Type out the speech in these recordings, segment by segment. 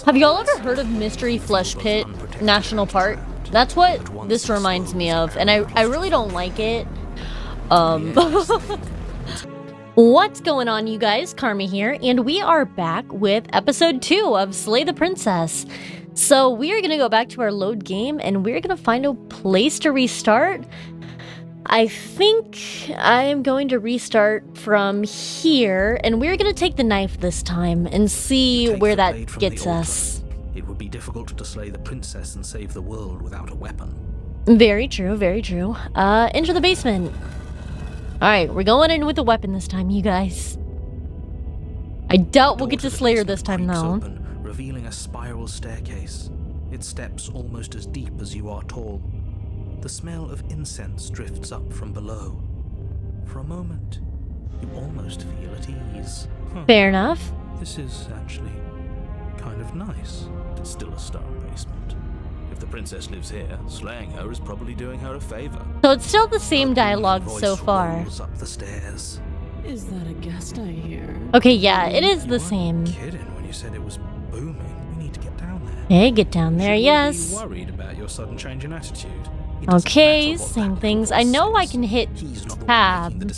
Have y'all ever heard of Mystery Flesh Pit National Park? That's what this reminds me of, and I really don't like it. What's going on, you guys? Karma here, and we are back with episode 2 of Slay the Princess. So we are going to go back to our load game, and we're going to find a place to restart. I think I am going to restart from here, and we're going to take the knife this time and see where that gets us. It would be difficult to slay the princess and save the world without a weapon. Very true, very true. Enter the basement. Alright, we're going in with a weapon this time, you guys. I doubt we'll get to slay her this time, though. Open, revealing a spiral staircase. Its steps almost as deep as you are tall. The smell of incense drifts up from below. For a moment, you almost feel at ease. Fair enough. This is actually kind of nice. It's still a stone basement. If the princess lives here, slaying her is probably doing her a favor. So it's still the same dialogue so far. Up the stairs. Is that a guest I hear? Okay, yeah, it is the same. Kidding when you said it was booming. We need to get down there. Hey, get down there, yes. Should we be worried about your sudden change in attitude? Okay, same things. I know I can hit tab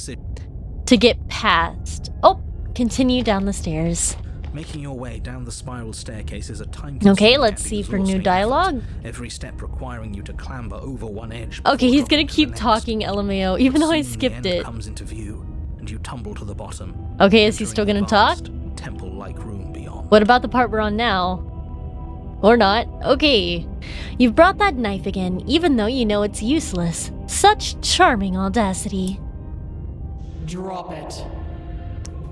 to get past. Oh, continue down the stairs. Making your way down the spiral staircase is a time. Okay, let's see for new dialogue. Every step requiring you to clamber over one edge. Okay, he's gonna keep talking LMAO, even though I skipped it. Comes into view, and you tumble to the bottom. Okay, is he still gonna talk? Temple-like room beyond. What about the part we're on now? Or not. Okay. You've brought that knife again, even though you know it's useless. Such charming audacity. Drop it.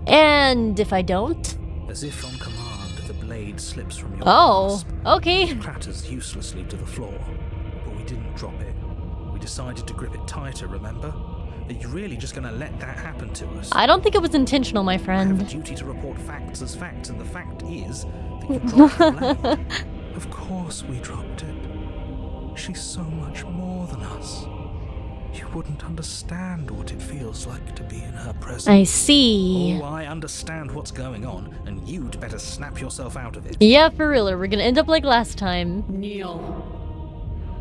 And if I don't? As if on command, the blade slips from your grasp. Okay. It clatters uselessly to the floor. But we didn't drop it. We decided to grip it tighter, remember? Are you really just going to let that happen to us? I don't think it was intentional, my friend. I have a duty to report facts as facts, and the fact is that you dropped the blade. Of course we dropped it. She's so much more than us. You wouldn't understand what it feels like to be in her presence. I see. Oh, I understand what's going on, and you'd better snap yourself out of it. Yeah, for real, or we're gonna end up like last time. Kneel.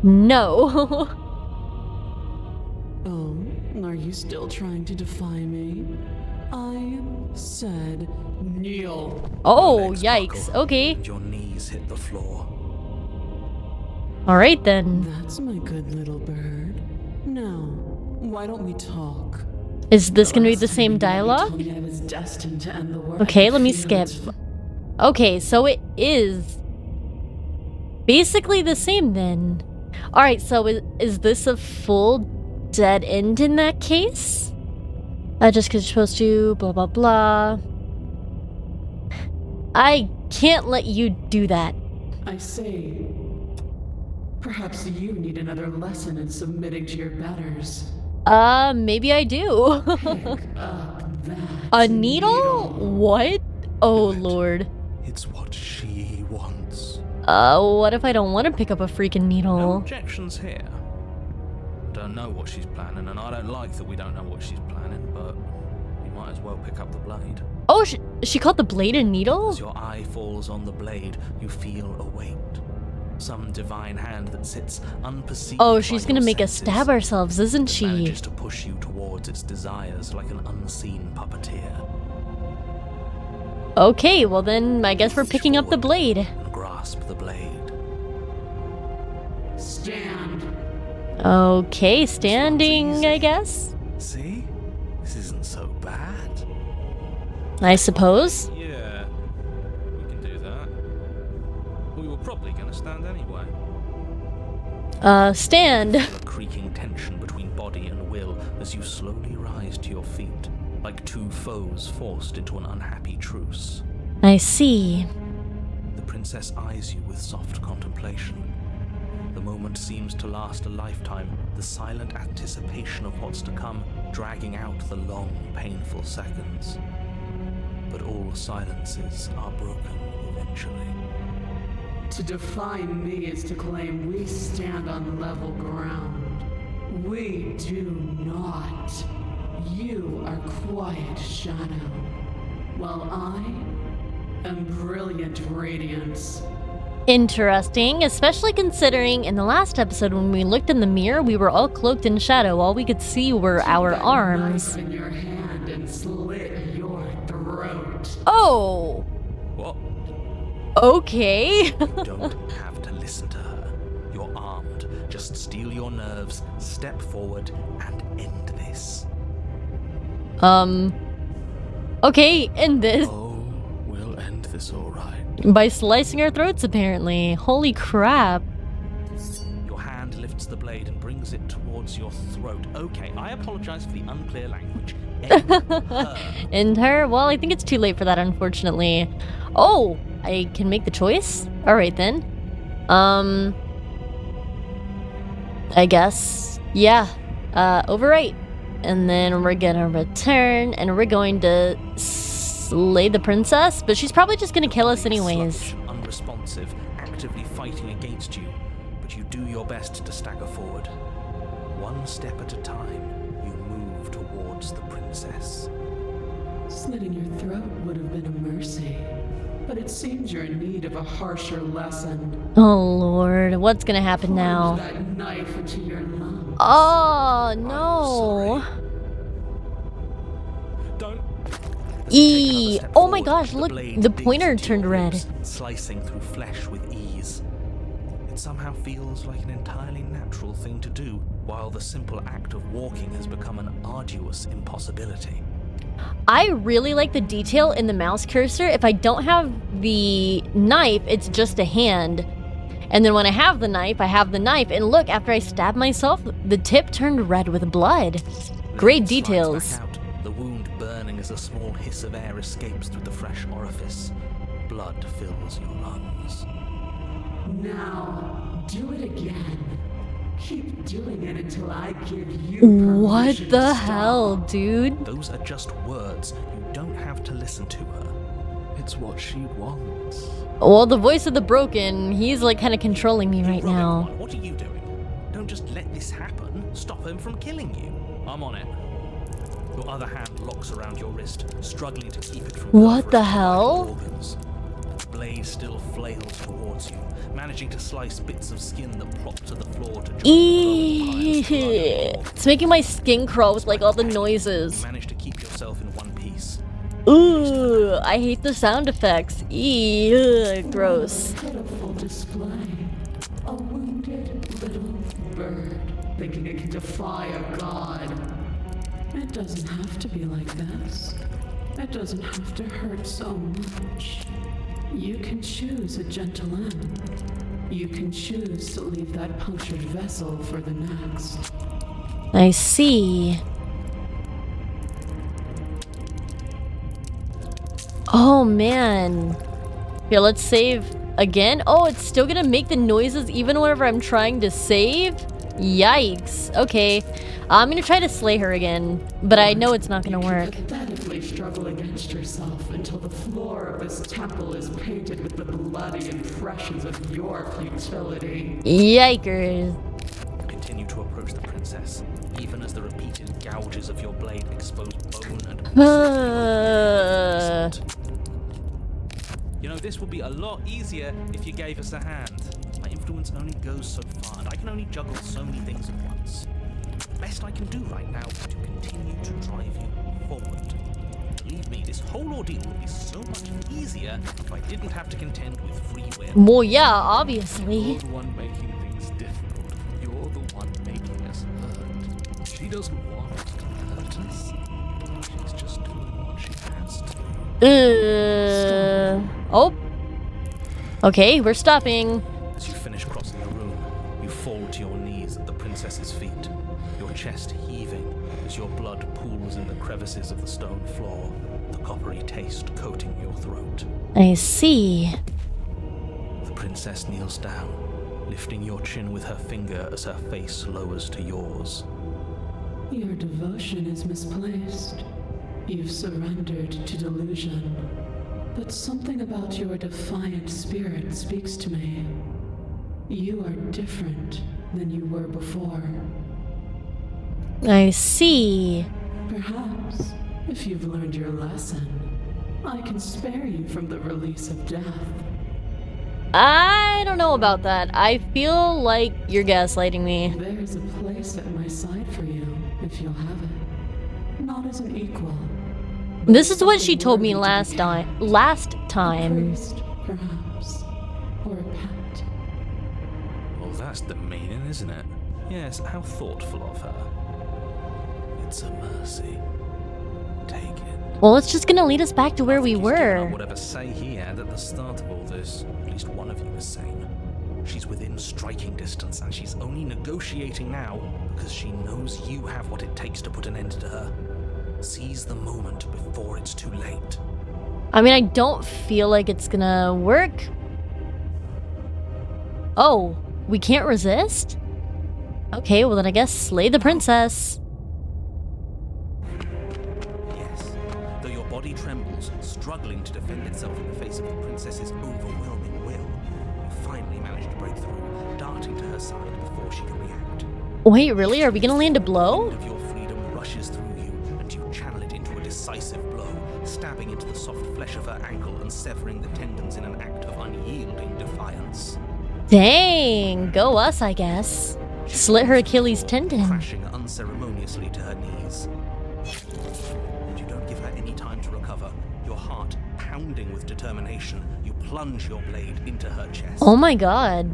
No. Oh, are you still trying to defy me? I said kneel. Oh, yikes. Buckle, okay. And your knees hit the floor. Alright then. That's my good little bird. Now, why don't we talk? Is this gonna be the same dialogue? Told me I was destined to end the world. Okay, let me skip. Okay, so it is basically the same then. Alright, so is this a full dead end in that case? Just because you're supposed to blah blah blah. I can't let you do that. I see. Perhaps you need another lesson in submitting to your betters. Maybe I do. Pick up that A needle? What? Oh lord. It's what she wants. What if I don't want to pick up a freaking No needle? objections here. Don't know what she's planning, and I don't like that we don't know what she's planning, but you might as well pick up the blade. Oh, she called the blade a needle? As your eye falls on the blade, you feel a weight. Some divine hand that sits unperceived. Oh, she's by gonna your make us senses, stab ourselves, isn't that she? manages to push you towards its desires like an unseen puppeteer. Okay, well then, I guess we're picking up the blade. And grasp the blade. Stand. Okay, standing, I guess? See? This isn't so bad. I suppose. Yeah, we can do that. We were probably gonna stand anyway. Stand. A creaking tension between body and will as you slowly rise to your feet, like two foes forced into an unhappy truce. I see. The princess eyes you with soft contemplation. The moment seems to last a lifetime, the silent anticipation of what's to come, dragging out the long, painful seconds. But all silences are broken eventually. To defy me is to claim we stand on level ground. We do not. You are quiet shadow, while I am brilliant radiance. Interesting, especially considering in the last episode when we looked in the mirror, we were all cloaked in shadow. All we could see were our That arms. knife in your hand and slit your throat. Oh, What? okay. You don't have to listen to her. You're armed. Just steel your nerves, step forward, and end this. Okay, end this. Oh, we'll end this all right. By slicing our throats, apparently. Holy crap. Your hand lifts the blade and brings it towards your throat. Okay, I apologize for the unclear language. End her. End her? Well, I think it's too late for that, unfortunately. Oh, I can make the choice? Alright then. I guess. Yeah. Overwrite. And then we're gonna return, and we're going to slay the princess, but she's probably just gonna kill us anyways. Sluggish and unresponsive, actively fighting against you, but you do your best to stagger forward. One step at a time, you move towards the princess. Slitting your throat would have been a mercy, but it seems you're in need of a harsher lesson. Oh lord, what's gonna happen now? Plunge that knife into your lungs. Oh no. Don't. Eee. Oh my gosh, look, the pointer turned red. Slicing through flesh with ease. It somehow feels like an entirely natural thing to do, while the simple act of walking has become an arduous impossibility. I really like the detail in the mouse cursor. If I don't have the knife, it's just a hand. And then when I have the knife, and look, after I stab myself, the tip turned red with blood. Great Blade slides details. back out, the wound burning as a small hiss of air escapes through the fresh orifice. Blood fills your lungs. Now, do it again. Keep doing it until I give you permission What to the stop. hell, dude? Those are just words. You don't have to listen to her. It's what she wants. Well, the voice of the broken, he's like kind of controlling me right Rubbish now. one, what are you doing? Don't just let this happen. Stop him from killing you. I'm on it. Your other hand locks around your wrist, struggling to keep it from What the perforating vital hell? organs. The blade still flails towards you, managing to slice bits of skin that plop to the floor to join Eee. the glowing piles of blood and gore. It's making my skin crawl with like all the You noises. manage to keep yourself in one piece. Ooh, I hate the sound effects. Eee, ugh, gross. Pitiful display. A wounded little bird thinking it can defy a god. It doesn't have to be like this. It doesn't have to hurt so much. You can choose a gentle end. You can choose to leave that punctured vessel for the next. I see. Oh man. Here, let's save again. Oh, it's still gonna make the noises even whenever I'm trying to save? Yikes. Okay. I'm gonna try to slay her again, but I know it's not gonna work. You pathetically struggle against yourself until the floor of this temple is painted with the bloody impressions of your futility. Yikers. Continue to approach the princess, even as the repeated gouges of your blade expose bone and You know, this would be a lot easier if you gave us a hand. My influence only goes so far, and I can only juggle so many things at once. The best I can do right now is to continue to drive you forward. Believe me, this whole ordeal would be so much easier if I didn't have to contend with free will. Well, yeah, obviously. You're the one making things difficult. You're the one making us hurt. She doesn't want to hurt us. She's just doing what she has to. Oh. Okay, we're stopping. As you finish crossing the room, you fall to your knees at the princess's feet, your chest heaving as your blood pools in the crevices of the stone floor, the coppery taste coating your throat. I see. The princess kneels down, lifting your chin with her finger as her face lowers to yours. Your devotion is misplaced. You've surrendered to delusion. But something about your defiant spirit speaks to me. You are different than you were before. I see. Perhaps, if you've learned your lesson, I can spare you from the release of death. know about that. I feel like you're gaslighting me. There's a place at my side for you, if you'll have it. Not as an equal. This is what she told me worthy to be last A time. priest, perhaps. Or a pet. Well, that's demeaning, isn't it? Yes, how thoughtful of her. It's a mercy. Take it. Well, it's just gonna lead us back to where we I think he's given up were. whatever say he had at the start of all this. At least one of you is sane. She's within striking distance, and she's only negotiating now because she knows you have what it takes to put an end to her. Seize the moment before it's too late. I mean, I don't feel like it's gonna work. Oh, we can't resist? Okay, well then I guess slay the princess. Yes, though your body trembles, struggling to defend itself in the face of the princess's overwhelming will, you finally manage to break through, darting to her side before she can react. Wait, really? Are we gonna land a The blow? wind of your freedom rushes through you, and you channel it into a decisive blow, stabbing into the soft flesh of her ankle and severing the tendons in an act of unyielding defiance. Dang, go us, I guess. Slit her Achilles tendon. Crashing unceremoniously to her knees. And you don't give her any time to recover. Your heart pounding with determination, you plunge your blade into her chest. Oh my god.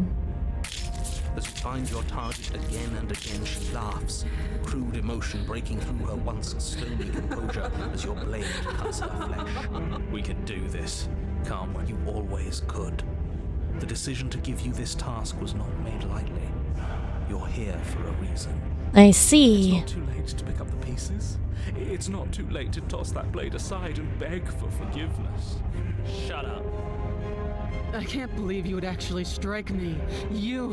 As you find your target again and again, she laughs, crude emotion breaking through her once stony composure as your blade cuts her flesh. We can do this, can't we? You always could. The decision to give you this task was not made lightly. You're here for a reason. I It's see. not too late to pick up the pieces. It's not too late to toss that blade aside and beg for forgiveness. Shut up. I can't believe you would actually strike me. You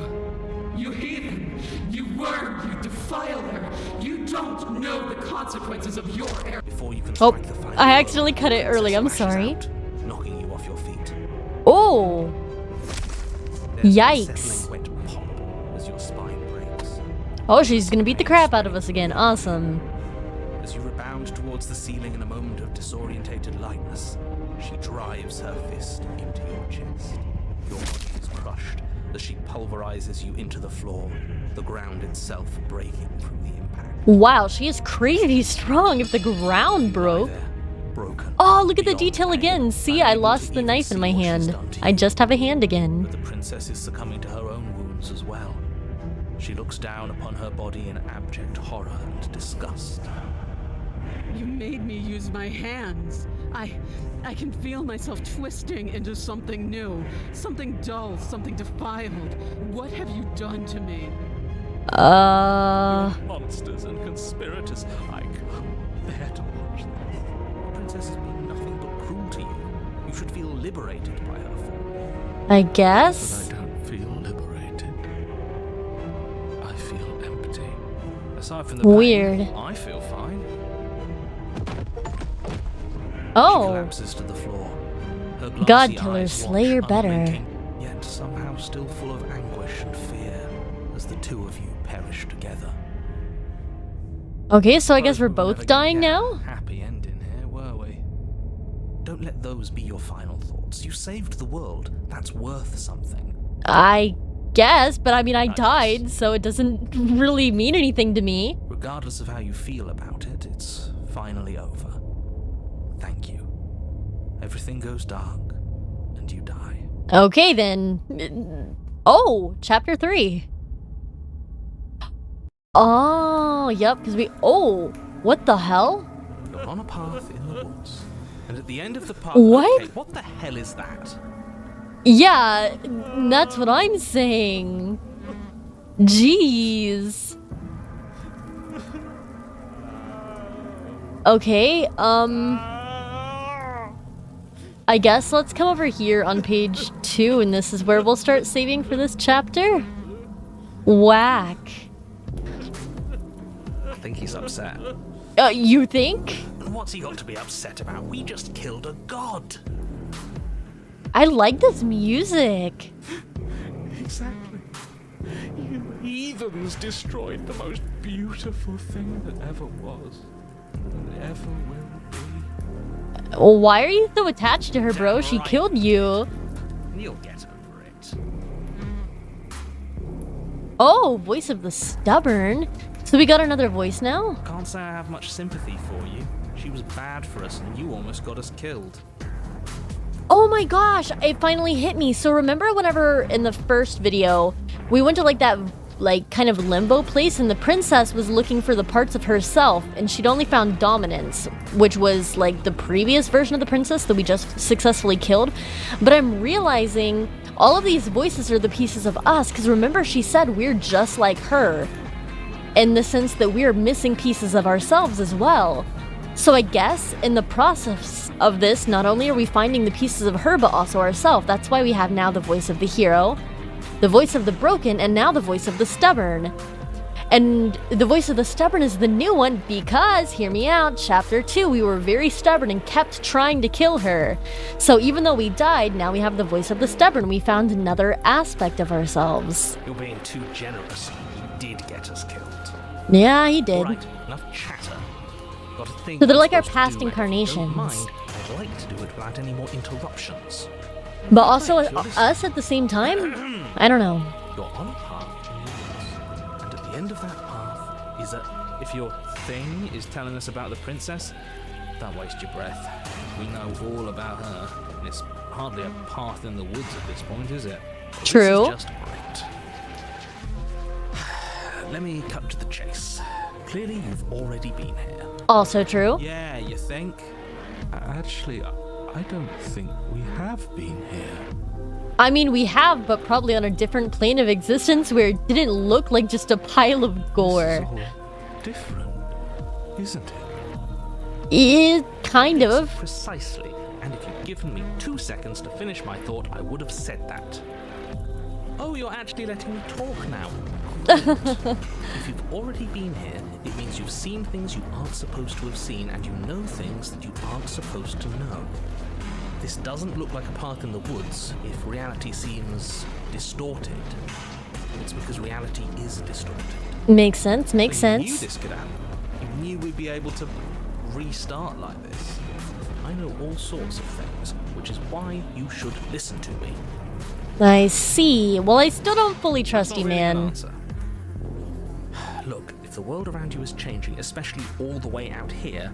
heathen! You worm! You defiler! You don't know the consequences of your error! Before you can Oh, strike the final I blow, accidentally cut it the early, I'm princess sorry. lashes out, knocking you off your feet. Oh, There's Yikes. unsettling wet pop as your spine breaks. oh, she's gonna beat the crap out of us again. Awesome. As you rebound towards the ceiling in a moment of disorientated lightness, she drives her fist into your chest. Your body is crushed as she pulverizes you into the floor, the ground itself breaking from the impact. Wow, she is crazy strong if the ground broke. There, broken. Oh, look at the beyond detail pain, again. See, I unable lost to the even knife in see my what she's hand. done to I you. just have a hand again. But the princess is succumbing to her own wounds as well. She looks down upon her body in abject horror and disgust. You made me use my hands. I can feel myself twisting into something new, something dull, something defiled. What have you done to me? Monsters and conspirators. I can't bear to watch this. The princess has been nothing but cruel to you. You should feel liberated by her fall. I guess. But I don't feel liberated. I feel empty. Aside from the Weird. pain, I feel fine. She Oh, collapses to the floor. Her glassy God killer, eyes slayer watch, better. unblinking, yet somehow still full of anguish and fear as the two of you perish together. okay, so I guess Suppose we're we were both never gonna dying get a now? Happy ending here, were we? Don't let those be your final thoughts. You saved the world. That's worth something. I guess, but I mean, I guess. died, so it doesn't really mean anything to me. Regardless of how you feel about it, it's finally over. Thank you. Everything goes dark, and you die. Okay, then. Oh, chapter 3. Oh, yep, because we. Oh, what the hell? You're on a path in the woods, and at the end of the path. What? Okay, what the hell is that? Yeah, that's what I'm saying. Jeez. Okay, I guess let's come over here on page 2, and this is where we'll start saving for this chapter. Whack. I think he's upset. You think? And what's he got to be upset about? We just killed a god. I like this music. Exactly. You heathens destroyed the most beautiful thing that ever was, and ever will be. Why are you so attached to her, bro? She killed you. You'll get over it. Oh, voice of the stubborn. So we got another voice now? Can't say I have much sympathy for you. She was bad for us and you almost got us killed. Oh my gosh, it finally hit me. So remember whenever in the first video, we went to like that kind of limbo place and the princess was looking for the parts of herself and she'd only found dominance, which was like the previous version of the princess that we just successfully killed. But I'm realizing all of these voices are the pieces of us, because remember she said we're just like her, in the sense that we're missing pieces of ourselves as well. So I guess in the process of this, not only are we finding the pieces of her, but also ourselves. That's why we have now the voice of the hero, the voice of the broken, and now the voice of the stubborn. And the voice of the stubborn is the new one because, hear me out, chapter 2, we were very stubborn and kept trying to kill her. So even though we died, now we have the voice of the stubborn. We found another aspect of ourselves. You're being too generous. He did get us killed. Yeah, he did. Right, enough chatter. Got a thing So they're I'm like our supposed to past do, and if you incarnations. don't mind, I'd like to do it without any more interruptions. But also us at the same time? I don't know. You're on a path towards, and at the end of that path is a... If your thing is telling us about the princess, don't waste your breath. We know all about her, and it's hardly a path in the woods at this point, is it? True. This is just great. Let me cut to the chase. Clearly, you've already been here. Also true. Yeah, you think? Actually, I don't think we have been here. I mean, we have, but probably on a different plane of existence where it didn't look like just a pile of gore. This is all different, isn't it? It kind of. Precisely. And if you'd given me 2 seconds to finish my thought, I would have said that. Oh, you're actually letting me talk now. If you've already been here, it means you've seen things you aren't supposed to have seen, and you know things that you aren't supposed to know. This doesn't look like a path in the woods if reality seems distorted. It's because reality is distorted. Makes sense, makes So you knew sense. this could happen. You knew we'd be able to restart like this. I know all sorts of things, which is why you should listen to me. I see. Well, I still don't fully trust Not you, really an man. answer. Look, if the world around you is changing, especially all the way out here,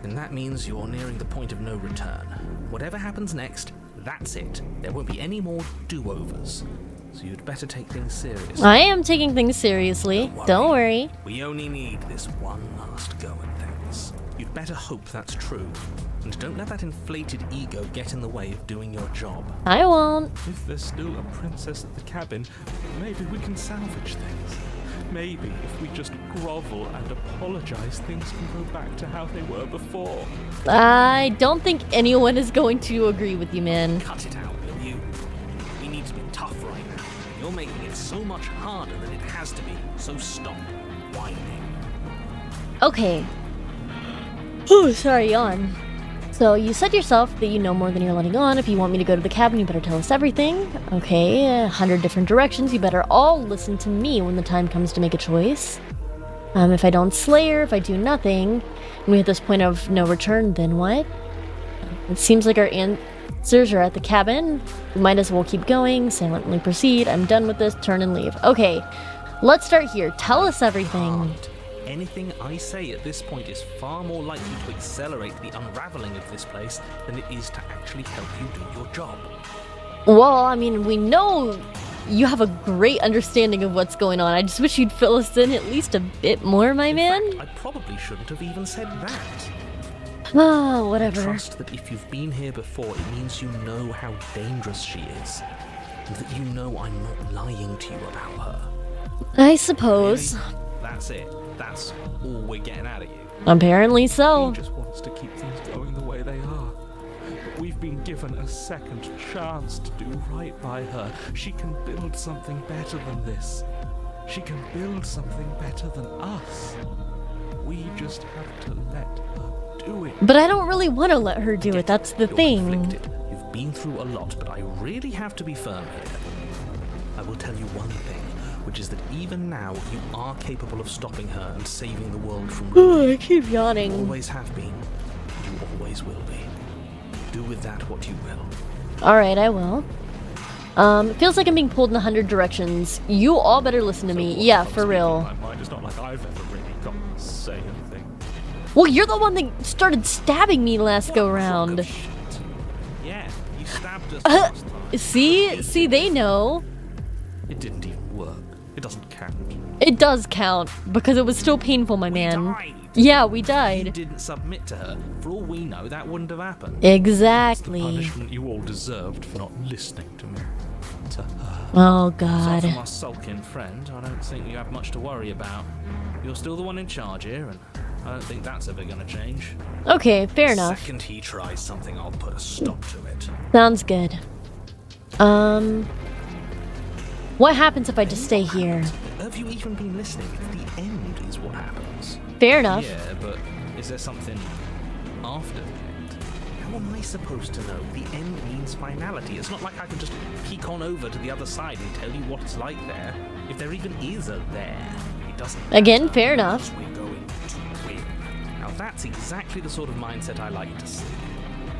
then that means you're nearing the point of no return. Whatever happens next, that's it. There won't be any more do-overs. So you'd better take things seriously. I am taking things seriously. Don't worry. We only need this one last go at things. You'd better hope that's true. And don't let that inflated ego get in the way of doing your job. I won't. If there's still a princess at the cabin, maybe we can salvage things. Maybe if we just grovel and apologize, things can go back to how they were before. I don't think anyone is going to agree with you, man. Cut it out, will you? We need to be tough right now. You're making it so much harder than it has to be, so stop whining. Okay. Oh, sorry, yawn. So you said yourself that you know more than you're letting on. If you want me to go to the cabin, you better tell us everything. Okay, 100 different directions. You better all listen to me when the time comes to make a choice. If I don't slay her, if I do nothing, and we hit this point of no return, then what? It seems like our answers are at the cabin. We might as well keep going. Silently proceed. I'm done with this. Turn and leave. Okay, let's start here. Tell us everything. Anything I say at this point is far more likely to accelerate the unraveling of this place than it is to actually help you do your job. Well, I mean, we know you have a great understanding of what's going on. I just wish you'd fill us in at least a bit more, my man. In fact, I probably shouldn't have even said that. Oh, whatever. Trust that if you've been here before, it means you know how dangerous she is, and that you know I'm not lying to you about her. I suppose. Really? That's it. That's all we're getting out of you. Apparently He so. just wants to keep things going the way they are. But we've been given a second chance to do right by her. She can build something better than this. She can build something better than us. We just have to let her do it. But I don't really want to let her do it. That's the You're thing. conflicted. You've been through a lot, but I really have to be firm here. I will tell you one thing, which is that even now, you are capable of stopping her and saving the world from ruin. I keep You yawning. always have been. You always will be. Do with that what you will. Alright, I will. It feels like I'm being pulled in 100 directions. You all better listen to me. Yeah, for real. My mind is not like I've ever really got to say anything. Well, you're the one that started stabbing me last go round. Yeah, you stabbed us last time. See, they know. It didn't even work. It doesn't count. It does count because it was still painful, my man. Died. Yeah, we You died. didn't submit to her. For all we know, that wouldn't have happened. Exactly. Punishment you all deserved for not listening to me. To her. Oh Aside God. from our sulking friend, I don't think you have much to worry about. You're still the one in charge here, and I don't think that's ever gonna change. Okay, fair enough. Second he tries something, I'll put a stop to it. Sounds good. What happens if I just stay here? Have you even been listening? The end is what happens. Fair enough. Yeah, but is there something after the end? How am I supposed to know? The end means finality. It's not like I can just peek on over to the other side and tell you what it's like there. If there even is a there, it doesn't Again, matter. fair enough. We're going to win. Now that's exactly the sort of mindset I like to see.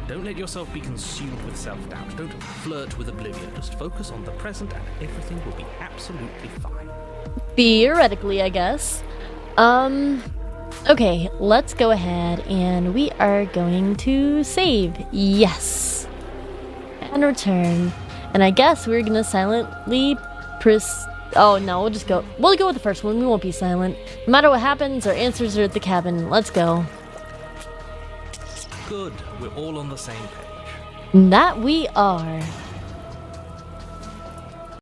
Don't let yourself be consumed with self-doubt. Don't flirt with oblivion. Just focus on the present and everything will be absolutely fine. Theoretically, I guess. Okay, let's go ahead and we are going to save. Yes. And return. And I guess we're gonna silently oh no, we'll go with the first one. We won't be silent. No matter what happens, our answers are at the cabin. Let's go. Good. We're all on the same page. That we are.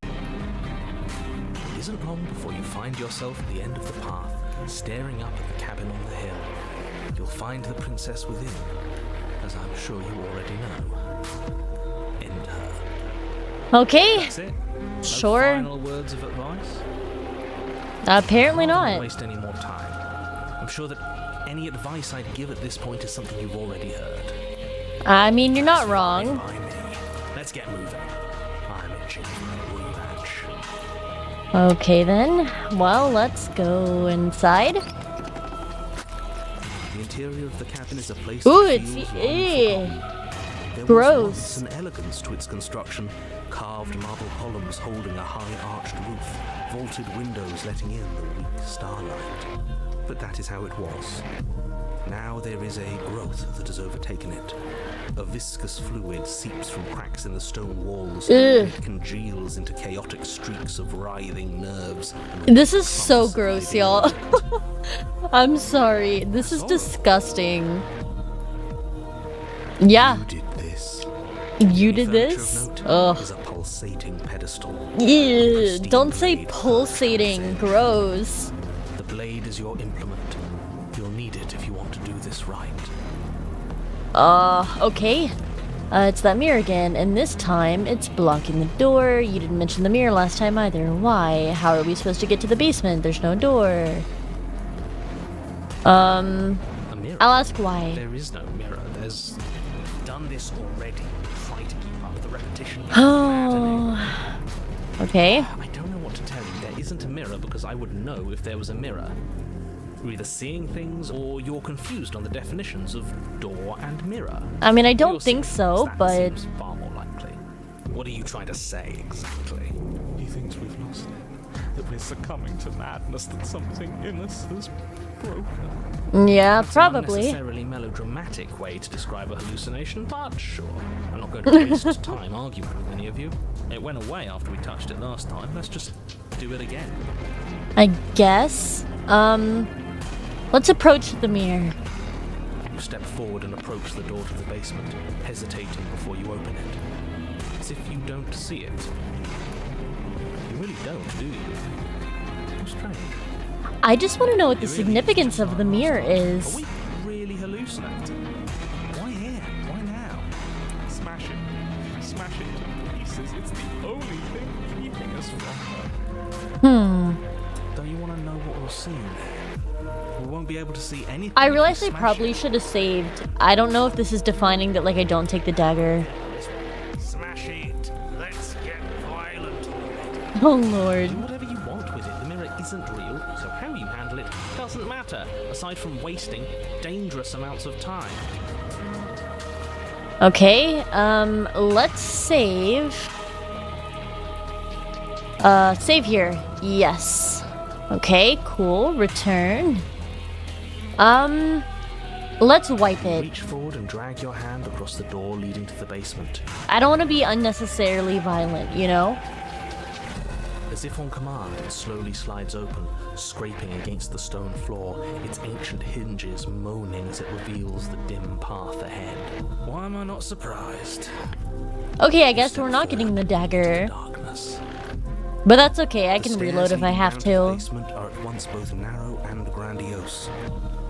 It isn't long before you find yourself at the end of the path, staring up at the cabin on the hill. You'll find the princess within, as I'm sure you already know. End her. Okay. That's it? No Sure. final words of advice? Apparently I don't not. waste any more time. I'm sure that any advice I'd give at this point is something you've already heard. I mean, you're not wrong. Fine by me. Let's get moving. I'm itching for a rematch. Okay then. Well, let's go inside. The interior of the cabin is a place Ooh, that it's feels long eh. forgotten. There Gross. was once an elegance to its construction, carved marble columns holding a high-arched roof, vaulted windows letting in the weak starlight. But that is how it was. Now there is a growth that has overtaken it. A viscous fluid seeps from cracks in the stone walls, and it congeals into chaotic streaks of writhing nerves. and This is so clumps of gross, living y'all. organs. I'm sorry. This is disgusting. Yeah, You did this. you The did furniture this? of note Ugh. is a pulsating pedestal. Ew, Pristine don't say blade pulsating. perched on its edge. Gross. The blade is your implement. You'll need it if you want to do this right. Okay. It's that mirror again, and this time it's blocking the door. You didn't mention the mirror last time either. Why? How are we supposed to get to the basement? There's no door. A mirror? I'll ask why. There is no mirror. There's done this already. Try to keep up the repetition. It's maddening. Oh. Okay. I don't know what to tell you. There isn't a mirror because I would know if there was a mirror. You're either seeing things or you're confused on the definitions of door and mirror. I mean, I You're don't think seeing so, things, that but seems far more likely. What are you trying to say exactly? He thinks we've lost it. That we're succumbing to madness, that something in us has broken. yeah, That's an probably. unnecessarily melodramatic way to describe a hallucination, but sure. I'm not going to waste time arguing with any of you. It went away after we touched it last time. Let's just do it again. I guess. Let's approach the mirror. You step forward and approach the door to the basement, hesitating before you open it. As if you don't see it. You really don't, do you? How strange. I just want to know what the It really is significance just of like the last mirror time. is. Are we really hallucinating? Why here? Why now? Smash it. Smash it to pieces. It's the only thing keeping us from her. Don't you want to know what we're seeing there? We won't be able to see anything. I if we realized I smash probably it. should have saved. I don't know if this is defining that, like, I don't take the dagger. Smash it. Let's get violent. Oh, Lord. Do whatever you want with it. The mirror isn't real, so how you handle it doesn't matter, aside from wasting dangerous amounts of time. Okay, let's save. Save here. Yes. Okay, cool. Return. Let's wipe it. Reach forward and drag your hand across the door leading to the basement. I don't want to be unnecessarily violent, you know? As if on command, it slowly slides open, scraping against the stone floor, its ancient hinges moaning as it reveals the dim path ahead. Why am I not surprised? Okay, I guess we're not getting the dagger. Darkness. But that's okay, I The can reload stairs if I leading have down the to. basement are at once both narrow and grandiose.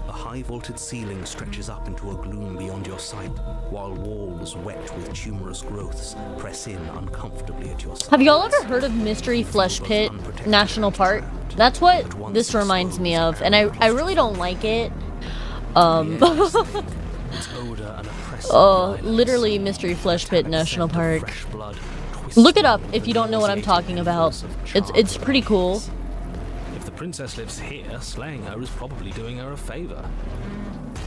A high-vaulted ceiling stretches up into a gloom beyond your sight, while walls wet with tumorous growths press in uncomfortably at your sides. Have y'all ever heard of Mystery Flesh Pit National Park? That's what this reminds me of, and I really don't like it. Its odor and oppressive violence. Literally Mystery Flesh Pit Metallic National scent of Park. fresh blood twists Look it up through if the you don't know what I'm talking about. nauseating embers of It's charred pretty cool. flames. If the princess lives here, slaying her is probably doing her a favor.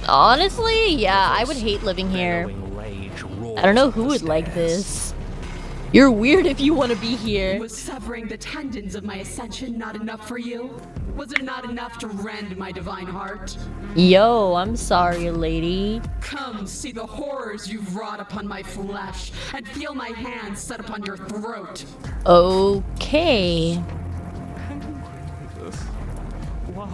Honestly, yeah, I would hate living here. Bellowing rage roars I don't know up who the would like stairs. this. You're weird if you want to be here. Was severing the tendons of my ascension not enough for you? Was it not enough to rend my divine heart? Yo, I'm sorry, lady. Come see the horrors you've wrought upon my flesh, and feel my hands set upon your throat. Okay. Jesus. Why?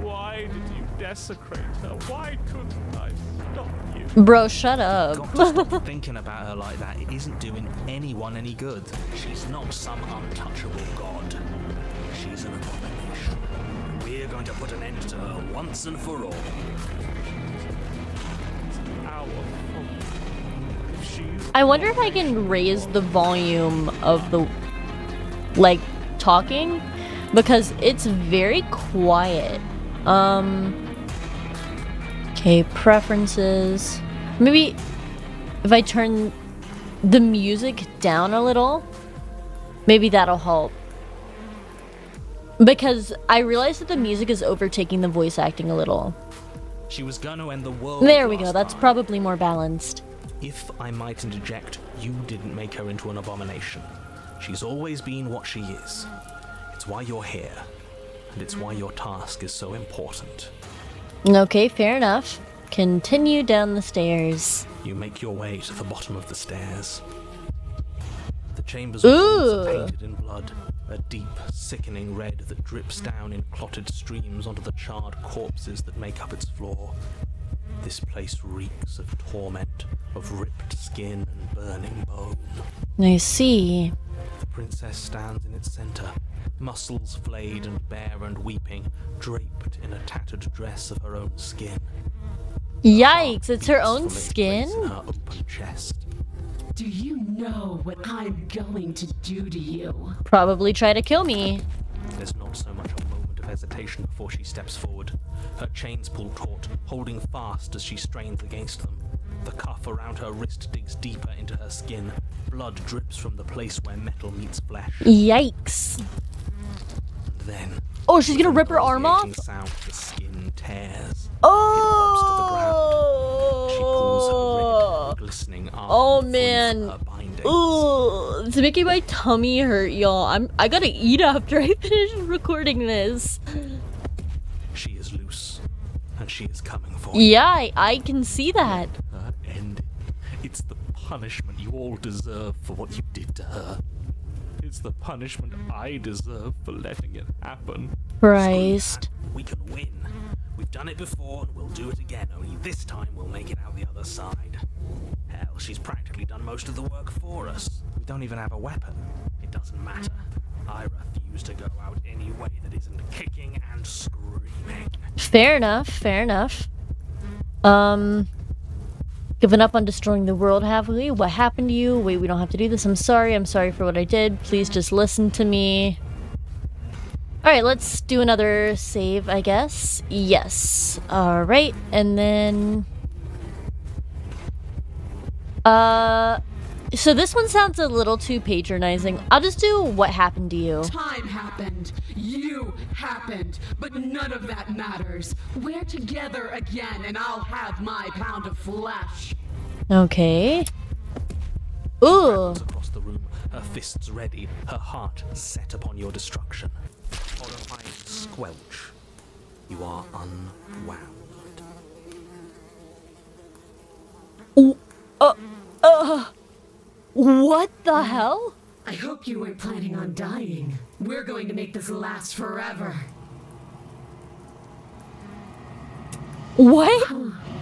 Why did you desecrate her? Why couldn't I stop you? Bro, shut up. Got to stop thinking about her like that. It isn't doing anyone any good. She's not some untouchable god. She's an abomination. We're going to put an end to her once and for all. Our fault. If she's I wonder if I can raise the volume of the, like, talking, because it's very quiet. Okay, preferences. Maybe if I turn the music down a little, maybe that'll help. Because I realize that the music is overtaking the voice acting a little. She was going to end the world. There we go, last that's time. probably more balanced. If I might interject, you didn't make her into an abomination. She's always been what she is. It's why you're here, and it's why your task is so important. Okay, fair enough. Continue down the stairs. You make your way to the bottom of the stairs. The chamber's walls are painted in blood, a deep, sickening red that drips down in clotted streams onto the charred corpses that make up its floor. This place reeks of torment, of ripped skin and burning bone. I see. The princess stands in its center, muscles flayed and bare and weeping, draped in a tattered dress of her own skin. Yikes, it's her own Beats from its place in skin? her open chest. Do you know what I'm going to do to you? Probably try to kill me. There's not so much a moment of hesitation before she steps forward. Her chains pull taut, holding fast as she strains against them. The cuff around her wrist digs deeper into her skin. Blood drips from the place where metal meets flesh. Yikes. And then, Oh, she's gonna with an rip her arm off? nauseating sound, the skin tears. Oh! She pulls her red, glistening arm Oh, free man. from her bindings. Ooh, it's making my tummy hurt, y'all. I gotta eat after I finish recording this. She is loose, and she is coming for you. Yeah, I can see that. end it. It's the punishment you all deserve for what you did to her. It's the punishment I deserve for letting it happen. Christ. We can win. We've done it before and we'll do it again, only this time we'll make it out the other side. Hell, she's practically done most of the work for us. We don't even have a weapon. It doesn't matter. I refuse to go out any way that isn't kicking and screaming. Fair enough, fair enough. Given up on destroying the world, have we? What happened to you? Wait, we don't have to do this. I'm sorry for what I did. Please just listen to me. Alright, let's do another save, I guess. Yes. Alright, and then... So this one sounds a little too patronizing. I'll just do what happened to you. Time happened. You happened. But none of that matters. We're together again, and I'll have my pound of flesh. Okay. Ooh. Across the room, her fists ready, her heart set upon your destruction. Horrifying squelch. You are unwound. What the hell? I hope you weren't planning on dying. We're going to make this last forever. What?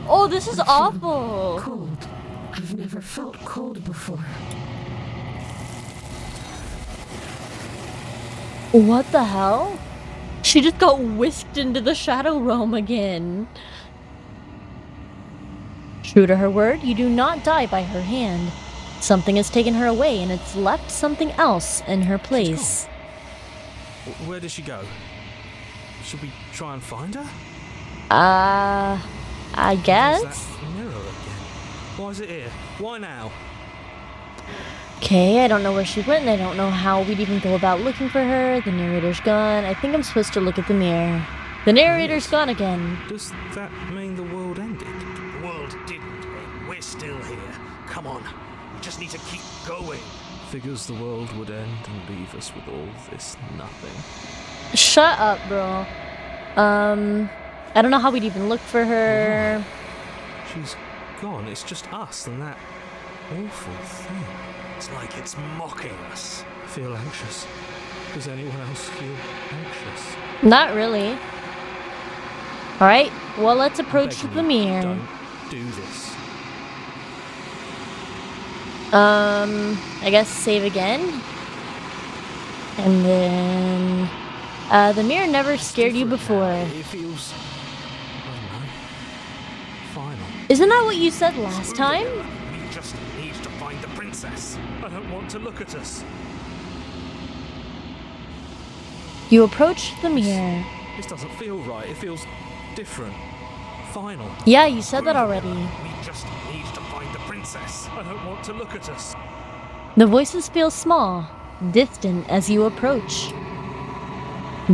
Oh, this is awful. Cold. I've never felt cold before. What the hell? She just got whisked into the Shadow Realm again. True to her word, you do not die by her hand. Something has taken her away and it's left something else in her place. Where did she go? Should we try and find her? I guess. There's that mirror again. Why is it here? Why now? Okay, I don't know where she went and I don't know how we'd even go about looking for her. The narrator's gone. I think I'm supposed to look at the mirror. The narrator's gone again. Does that mean the world ended? The world didn't end. We're still here. Come on. We just need to keep going. Figures the world would end and leave us with all this nothing. Shut up, bro. I don't know how we'd even look for her. She's gone. It's just us and that awful thing. It's like it's mocking us. I feel anxious. Does anyone else feel anxious? Not really. Alright, well, let's approach the mirror. Don't do this. I guess save again. And then... the mirror never scared you before. It feels... I don't know. Final. Isn't that what you said last time? We just need to find the princess. I don't want to look at us. You approach the mirror. This doesn't feel right. It feels different. Final. Yeah, you said that already. We just need to find the princess. I don't want to look at us. The voices feel small, distant as you approach.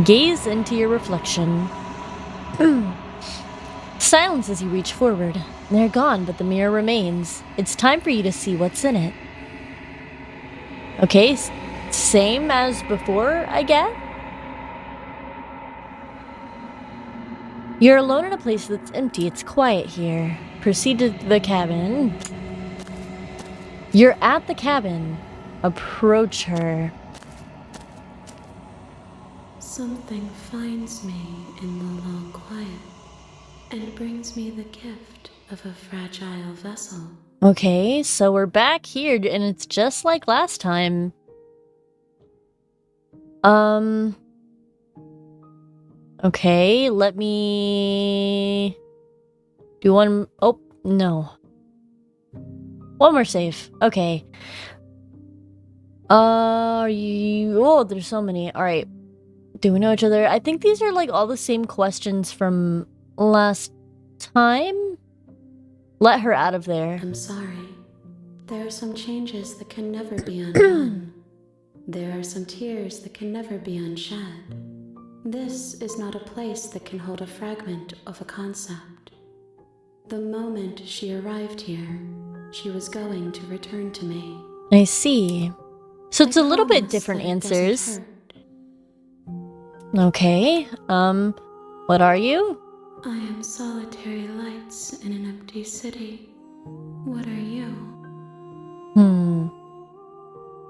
Gaze into your reflection. Silence as you reach forward. They're gone, but the mirror remains. It's time for you to see what's in it. Okay, same as before, I guess? You're alone in a place that's empty. It's quiet here. Proceed to the cabin. You're at the cabin. Approach her. Something finds me in the long quiet and brings me the gift of a fragile vessel. Okay, so we're back here and it's just like last time. Okay, let me do one. Oh, no. One more save. Okay. Oh, there's so many. All right. Do we know each other? I think these are like all the same questions from last time. Let her out of there. I'm sorry. There are some changes that can never be undone. There are some tears that can never be unshed. This is not a place that can hold a fragment of a concept. The moment she arrived here, she was going to return to me. I see. So it's I a little bit promise different that it doesn't answers. hurt. Okay. What are you? I am solitary lights in an empty city. What are you?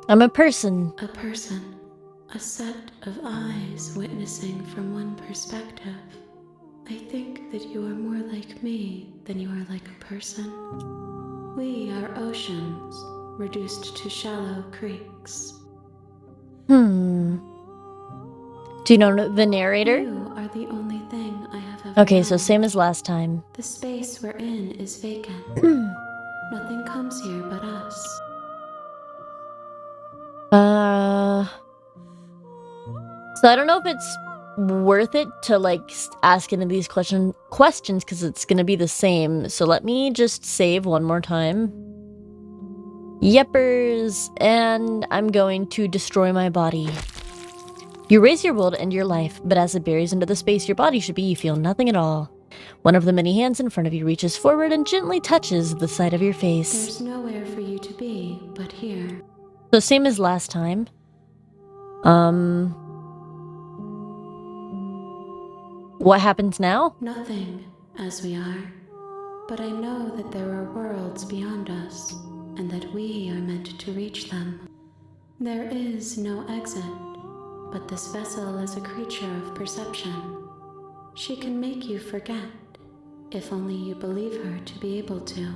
I'm a person. A person. A set of eyes witnessing from one perspective. I think that you are more like me than you are like a person. We are oceans, reduced to shallow creeks. Do you know the narrator? You are the only thing I have ever Okay, so known. same as last time. The space we're in is vacant. Nothing comes here but us. So I don't know if it's worth it to like ask any of these questions because it's gonna be the same. So let me just save one more time. Yeppers, and I'm going to destroy my body. You raise your will to end your life, but as it buries into the space your body should be, you feel nothing at all. One of the many hands in front of you reaches forward and gently touches the side of your face. There's nowhere for you to be but here. So same as last time. What happens now? Nothing, as we are. But I know that there are worlds beyond us, and that we are meant to reach them. There is no exit, but this vessel is a creature of perception. She can make you forget, if only you believe her to be able to.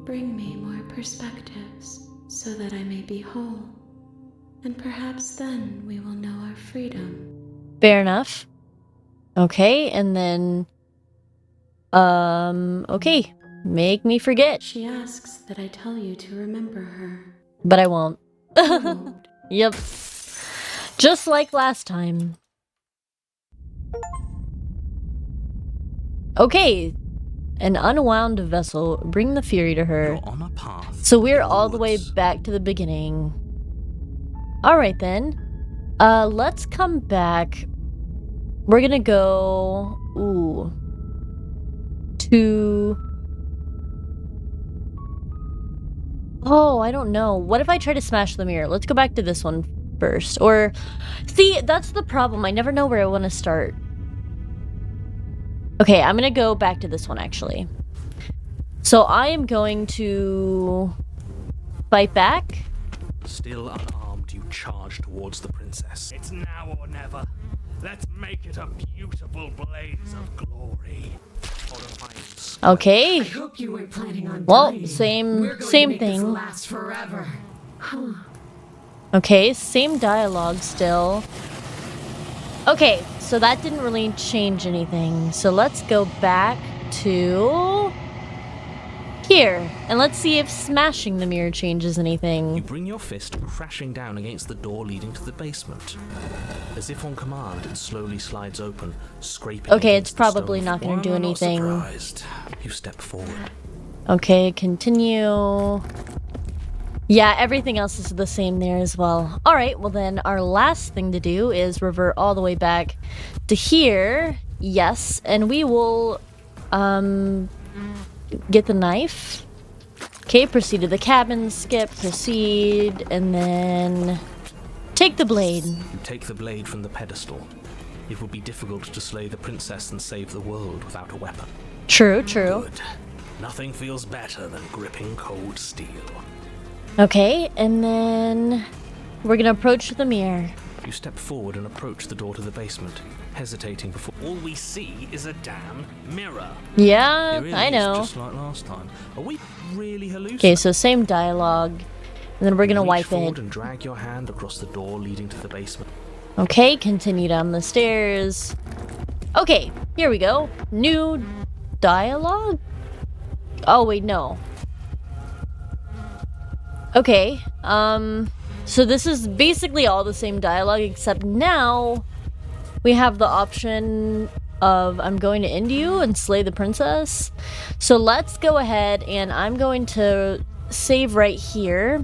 Bring me more perspectives, so that I may be whole. And perhaps then we will know our freedom. Fair enough. Okay, and then... okay. Make me forget. She asks that I tell you to remember her. But I won't. I won't. Yep. Just like last time. Okay. An unwound vessel. Bring the fury to her. You're on a path. So we're in the all the way woods. back to the beginning. Alright then. Let's come back. We're gonna go... Ooh. To... Oh, I don't know. What if I try to smash the mirror? Let's go back to this one first. Or... See, that's the problem. I never know where I want to start. Okay, I'm gonna go back to this one, actually. So I am going to... fight back. Still unarmed, you charge towards the princess. It's now or never. Let's make it a beautiful blaze of glory. Horrifying scream. Okay. I hope you weren't planning on Well, dying. same- We're going same to make this thing. last forever. Okay, same dialogue still. Okay, so that didn't really change anything. So let's go back to... here. And let's see if smashing the mirror changes You anything. bring your fist crashing down against the door leading to the basement. As if on command, it slowly slides open, scraping. Okay, against it's the probably stone. not gonna Why do am I not anything. surprised? You step forward. Okay, continue. Yeah, everything else is the same there as well. Alright, well then our last thing to do is revert all the way back to here. Yes, and we will get the knife. Okay, proceed to the cabin, skip, proceed, and then take the blade. You take the blade from the pedestal. It would be difficult to slay the princess and save the world without a weapon. True, true. Good. Nothing feels better than gripping cold steel. Okay, and then we're gonna approach the mirror. You step forward and approach the door to the basement, hesitating before. All we see is a damn mirror. Yeah, It really I is know. just like last time. Are we really hallucinating? Okay, so same dialogue. And then we're gonna Reach wipe forward it. and drag your hand across the door leading to the basement. Okay, continue down the stairs. Okay, here we go. New dialogue? Oh, wait, no. Okay, so this is basically all the same dialogue, except now we have the option of I'm going to end you and slay the princess. So let's go ahead and I'm going to save right here.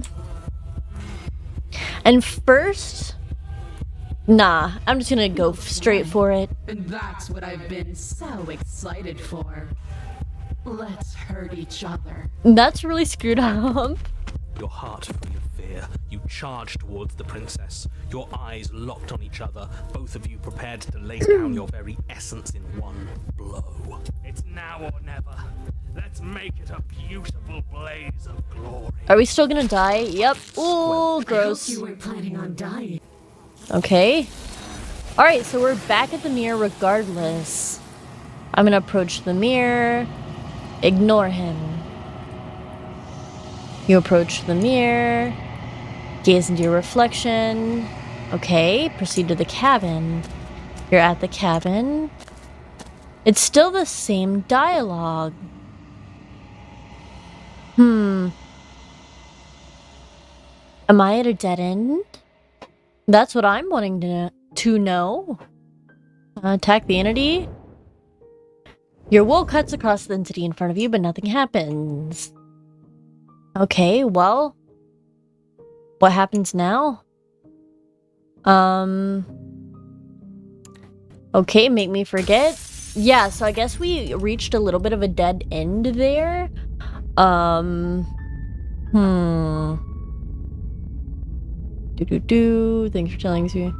And first... Nah, I'm just gonna go straight for it. And that's what I've been so excited for. Let's hurt each other. That's really screwed up. Your heart free of fear, you charge towards the princess, your eyes locked on each other, both of you prepared to lay down your very essence in one blow. It's now or never. Let's make it a beautiful blaze of glory. Are we still gonna die? Yep. Ooh, I hope gross. you weren't planning on dying. Okay. Alright, so we're back at the mirror regardless. I'm gonna approach the mirror. Ignore him. You approach the mirror. Gaze into your reflection. Okay, proceed to the cabin. You're at the cabin. It's still the same dialogue. Am I at a dead end? That's what I'm wanting to know. Attack the entity. Your wool cuts across the entity in front of you, but nothing happens. Okay, well... what happens now? Okay, make me forget. Yeah, so I guess we reached a little bit of a dead end there. Thanks for telling me.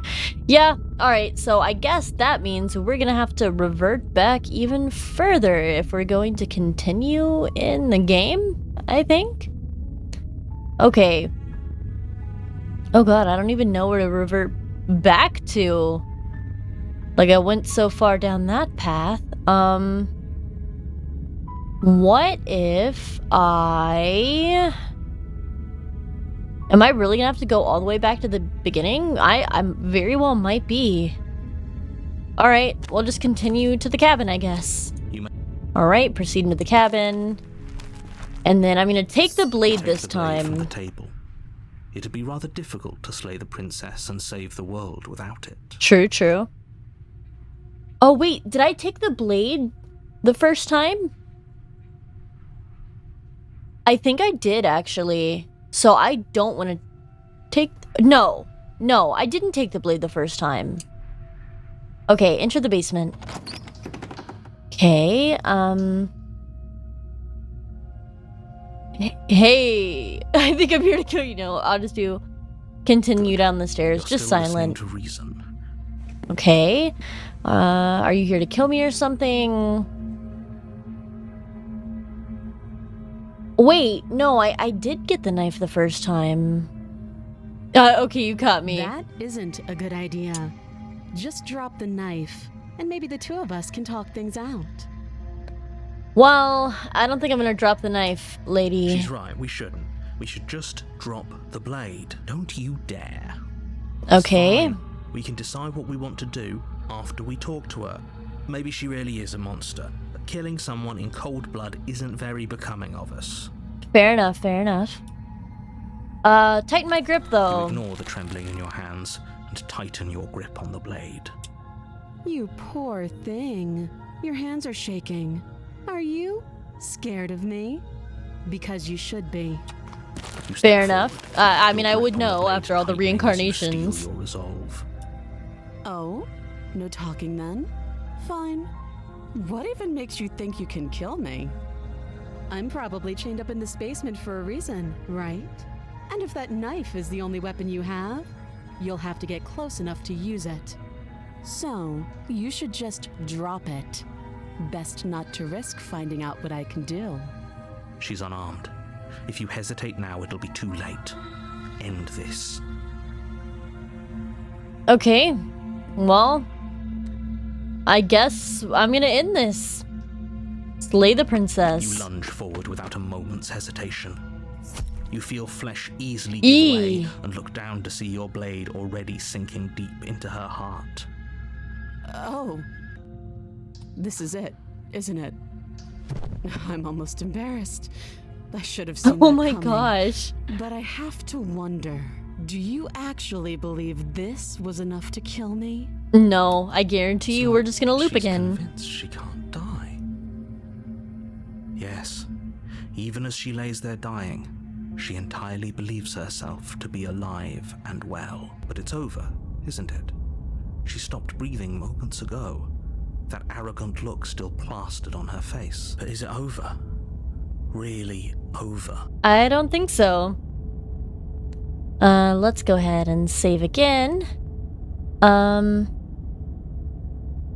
Yeah, alright, so I guess that means we're gonna have to revert back even further if we're going to continue in the game, I think. Okay. Oh god, I don't even know where to revert back to. Like, I went so far down that path. What if I... Am I really gonna have to go all the way back to the beginning? I'm very well might be. Alright, we'll just continue to the cabin, I guess. Alright, proceeding to the cabin. And then I'm gonna take the blade this time. From the table. It'd be rather difficult to slay the princess and save the world without it. True, true. Oh wait, did I take the blade the first time? I think I did, actually. So I don't want to take... No, I didn't take the blade the first time. Okay, enter the basement. Okay, Hey, I think I'm here to kill you. No, I'll just do... Continue down the stairs, You're just still silent. listening to reason. Okay. Are you here to kill me or something? Wait, no, I did get the knife the first time. Okay, you caught me. That isn't a good idea. Just drop the knife, and maybe the two of us can talk things out. Well, I don't think I'm gonna drop the knife, lady. She's right, we shouldn't. We should just drop the blade. Don't you dare. Okay. Fine. We can decide what we want to do after we talk to her. Maybe she really is a monster, but killing someone in cold blood isn't very becoming of us. Fair enough, fair enough. Tighten my grip, You though. ignore the trembling in your hands and tighten your grip on the blade. You poor thing. Your hands are shaking. Are you scared of me? Because you should be. You step Fair enough. forward. I Your mean, I grip would on the know blade after all the tightens as you steel reincarnations. your resolve. Oh? No talking then? Fine. What even makes you think you can kill me? I'm probably chained up in this basement for a reason, right? And if that knife is the only weapon you have, you'll have to get close enough to use it. So, you should just drop it. Best not to risk finding out what I can do. She's unarmed. If you hesitate now, it'll be too late. End this. Okay. Well, I guess I'm gonna end this. Slay the princess. You lunge forward without a moment's hesitation. You feel flesh easily give way and look down to see your blade already sinking deep into her heart. Oh. This is it, isn't it? I'm almost embarrassed. I should have seen Oh that my coming. gosh. But I have to wonder, do you actually believe this was enough to kill me? No, I guarantee you So we're just gonna loop she's again. Convinced she can't die. Yes, even as she lays there dying, she entirely believes herself to be alive and well. But it's over, isn't it? She stopped breathing moments ago. That arrogant look still plastered on her face. But is it over? Really over? I don't think so. Let's go ahead and save again.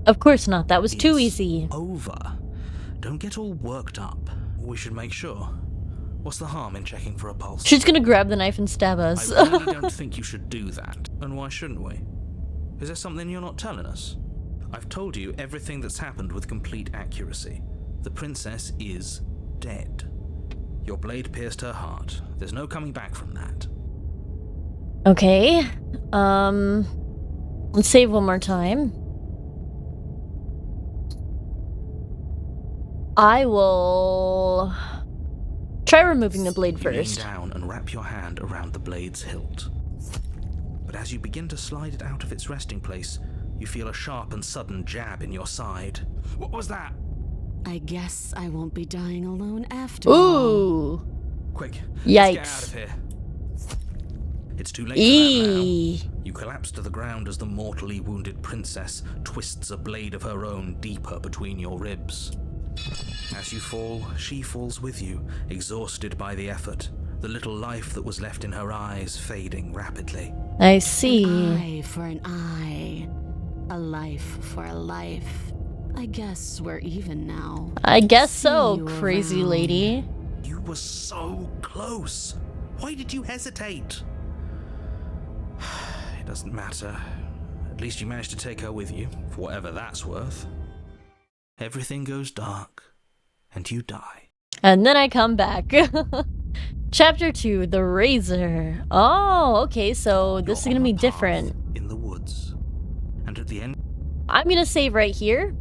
Of course not. That was too It's easy. over. Don't get all worked up. We should make sure. What's the harm in checking for a pulse? She's gonna grab the knife and stab us. I really don't think you should do that. And why shouldn't we? Is there something you're not telling us? I've told you everything that's happened with complete accuracy. The princess is dead. Your blade pierced her heart. There's no coming back from that. Okay. Let's save one more time. I will try removing the blade You lean first. down and wrap your hand around the blade's hilt. But as you begin to slide it out of its resting place, you feel a sharp and sudden jab in your side. What was that? I guess I won't be dying alone after all. Ooh. Quick, Yikes. let's get out of here. It's too late for that Eee. now. You collapse to the ground as the mortally wounded princess twists a blade of her own deeper between your ribs. As you fall, she falls with you, exhausted by the effort, the little life that was left in her eyes fading rapidly. I see. An eye for an eye. A life for a life. I guess we're even now. I guess See so, you crazy around. lady. You were so close. Why did you hesitate? It doesn't matter. At least you managed to take her with you, for whatever that's worth. Everything goes dark, and you die. And then I come back. Chapter 2, The Razor. Oh, okay, so this is You're gonna on be a path different. in the woods, and at the end. I'm gonna save right here.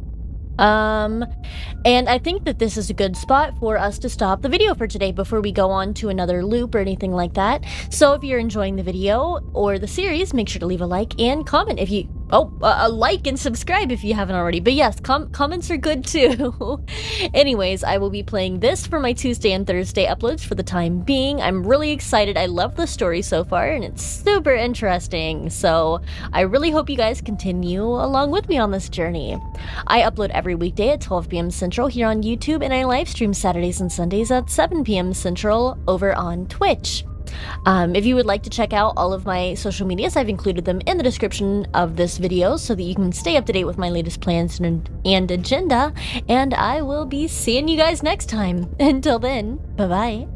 And I think that this is a good spot for us to stop the video for today before we go on to another loop or anything like that. So if you're enjoying the video or the series, make sure to leave a like and comment if you... a like and subscribe if you haven't already. But yes, comments are good too. Anyways, I will be playing this for my Tuesday and Thursday uploads for the time being. I'm really excited. I love the story so far and it's super interesting. So I really hope you guys continue along with me on this journey. I upload every weekday at 12 p.m. Central here on YouTube, and I live stream Saturdays and Sundays at 7 p.m. Central over on Twitch. If you would like to check out all of my social medias, I've included them in the description of this video so that you can stay up to date with my latest plans and agenda, and I will be seeing you guys next time. Until then, bye-bye.